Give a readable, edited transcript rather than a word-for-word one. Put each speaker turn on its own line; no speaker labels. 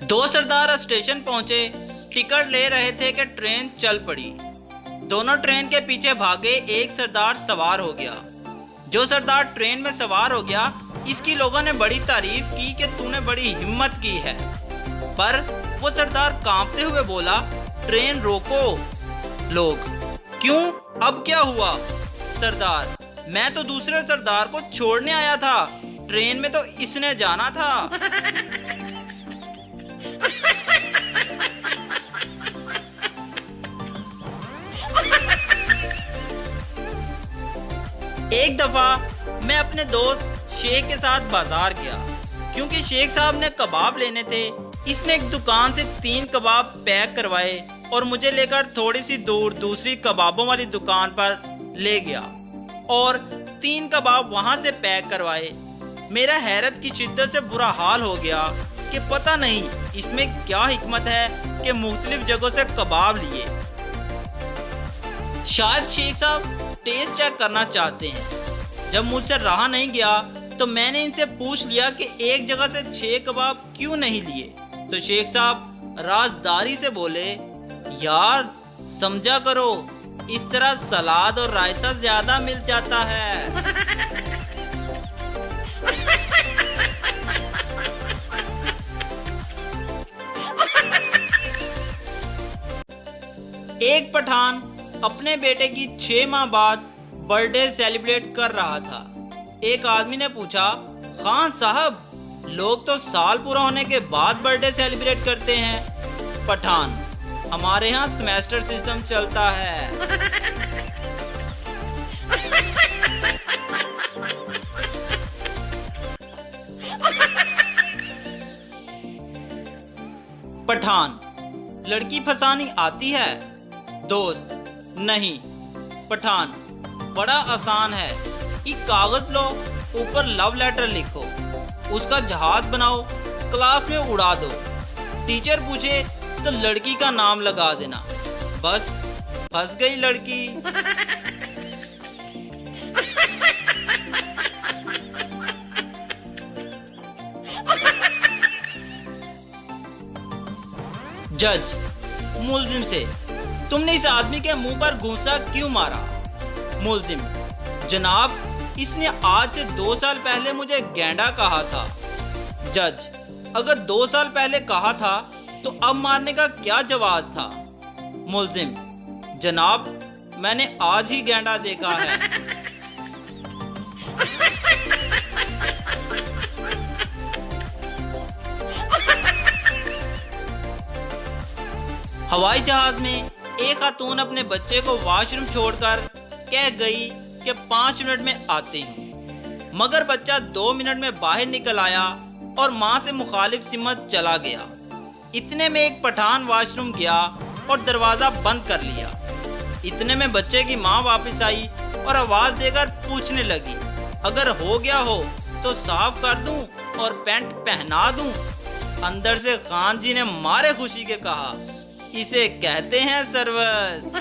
दो सरदार स्टेशन पहुंचे, टिकट ले रहे थे कि ट्रेन चल पड़ी। दोनों ट्रेन के पीछे भागे, एक सरदार सवार हो गया। जो सरदार ट्रेन में सवार हो गया, इसकी लोगों ने बड़ी तारीफ की कि तूने बड़ी हिम्मत की है। पर वो सरदार कांपते हुए बोला, ट्रेन रोको। लोग, क्यों, अब क्या हुआ? सरदार, मैं तो दूसरे सरदार को छोड़ने आया था, ट्रेन में तो इसने जाना था। एक दफा मैं अपने दोस्त शेख के साथ बाजार गया, क्योंकि शेख साहब ने कबाब लेने थे। इसने एक दुकान से 3 कबाब पैक करवाए और मुझे लेकर थोड़ी सी दूर दूसरी कबाबों वाली दुकान पर ले गया और 3 कबाब वहां से पैक करवाए। मेरा हैरत की शिद्दत से बुरा हाल हो गया कि पता नहीं इसमें क्या हिकमत है कि मुख्तलिफ जगहों से कबाब लिए। शायद शेख साहब टेस्ट चेक करना चाहते हैं। जब मुझसे रहा नहीं गया तो मैंने इनसे पूछ लिया कि एक जगह से 6 कबाब क्यों नहीं लिए। तो शेख साहब राजदारी से बोले, यार समझा करो, इस तरह सलाद और रायता ज्यादा मिल जाता है। एक पठान अपने बेटे की 6 माह बाद बर्थडे सेलिब्रेट कर रहा था। एक आदमी ने पूछा, खान साहब, लोग तो साल पूरा होने के बाद बर्थडे सेलिब्रेट करते हैं। पठान, हमारे यहाँ सेमेस्टर सिस्टम चलता है। पठान, लड़की फंसानी आती है? दोस्त, नहीं। पठान, बड़ा आसान है, एक कागज लो, ऊपर लव लेटर लिखो, उसका जहाज बनाओ, क्लास में उड़ा दो, टीचर पूछे तो लड़की का नाम लगा देना, बस फंस गई लड़की। जज मुलजिम से, तुमने इस आदमी के मुंह पर घूंसा क्यों मारा? मुलजिम, जनाब, इसने आज से 2 साल पहले मुझे गैंडा कहा था। जज, अगर 2 साल पहले कहा था तो अब मारने का क्या जवाब था? मुलजिम, जनाब, मैंने आज ही गैंडा देखा है। हवाई जहाज में एक खातून अपने बच्चे को वॉशरूम छोड़कर कह गई कि 5 मिनट में आती हूँ, मगर बच्चा 2 मिनट में बाहर निकल आया और माँ से मुखालिफ सिमत चला गया। इतने में एक पठान वॉशरूम गया और दरवाजा बंद कर लिया। इतने में बच्चे की माँ वापस आई और आवाज देकर पूछने लगी, अगर हो गया हो तो साफ कर दूं और पैंट पहना दूं? अंदर से खान जी ने मारे खुशी के कहा, इसे कहते हैं सर्वस।